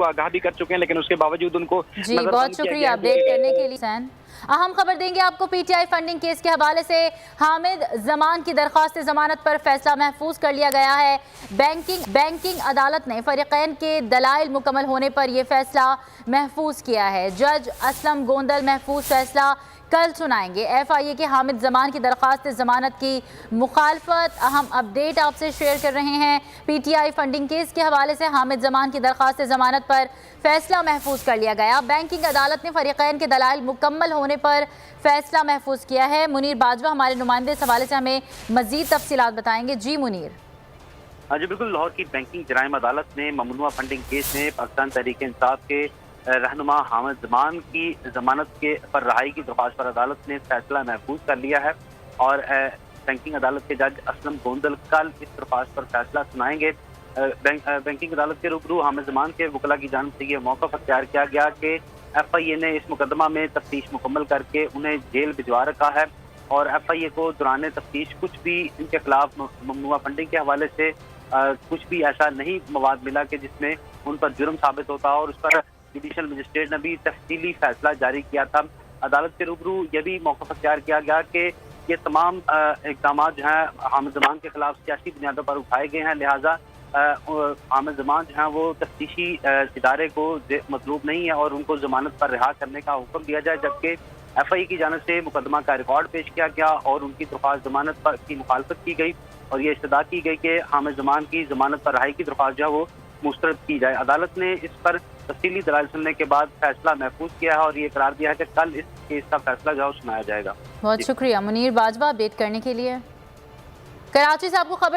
को आगाह भी कर चुके हैं, लेकिन उसके बावजूद उनको जी बहुत शुक्रिया अपडेट करने के लिए सैन। अहम खबर देंगे आपको पीटीआई फंडिंग केस के हवाले से। हामिद जमान की दरख्वास्त जमानत पर फैसला महफूज कर लिया गया है। बैंकिंग अदालत ने फरीकैन के दलाइल मुकम्मल होने पर यह फैसला महफूज किया है। जज असलम गोंदल महफूज फैसला कल सुनाएंगे। एफआईए के हामिद जमान की दरख्वास्त जमानत की मुखालफत अहम अपडेट आपसे शेयर कर रहे हैं। पीटीआई फंडिंग केस के हवाले से हामिद जमान की दरख्वास्त जमानत पर फैसला महफूज कर लिया गया। बैंकिंग अदालत ने फरीकैन के दलाइल मुकम्मल होने पर फैसला महफूज किया है। मुनीर बाजवा हमारे नुमाइंदे इस हवाले से हमें मजीद तफसीलात बताएंगे। जी मुनीर। जी बिल्कुल, लाहौर की बैंकिंग जराइम अदालत ने ममनुआ फंडिंग केस में पाकिस्तान तहरीक इंसाफ के रहनुमा हामिद जमान की जमानत के पर रहाई की दरख्वास्त पर अदालत ने फैसला महफूज कर लिया है और बैंकिंग अदालत के जज असलम गोंदल कल इस दरख्वास्त पर फैसला सुनाएंगे। बैंकिंग अदालत के रूबरू हामिद जमान के वकला की जानिब से यह मौका अख्तियार किया गया कि एफआईए ने इस मुकदमा में तफ्तीश मुकम्मल करके उन्हें जेल भिजवा रखा है और एफआईए को दौरान तफ्तीश कुछ भी इनके खिलाफ ममनुआ फंडिंग के हवाले से कुछ भी ऐसा नहीं मवाद मिला कि जिसमें उन पर जुर्म साबित होता और उस पर जुडिशल मजिस्ट्रेट ने भी तफसीली फैसला जारी किया था। अदालत के रूबरू यह भी मौका अख्तियार किया गया कि ये तमाम इकदाम जो हैं हामिद जमान के खिलाफ सियासी बुनियादों पर उठाए गए हैं, लिहाजा हामिद जमान जो हैं वो तफ्तीशी इदारे को मतलूब नहीं है और उनको जमानत पर रिहा करने का हुक्म दिया जाए। जबकि एफआईए की जानिब से मुकदमा का रिकॉर्ड पेश किया गया और उनकी दरख्वास्त जमानत पर की मुखालफत की गई और ये इस्तदा की गई कि हामिद जमान की जमानत पर रहाई की दरख्वास्त जो है वो मुस्तरद की जाए। अदालत ने इस पर तफसीली दलाइल सुनने के बाद फैसला महफूज किया है और ये करार दिया है कि कल इस केस का फैसला जो है सुनाया जाएगा। बहुत शुक्रिया मुनीर बाजवा अपडेट करने के लिए। कराची से आपको खबर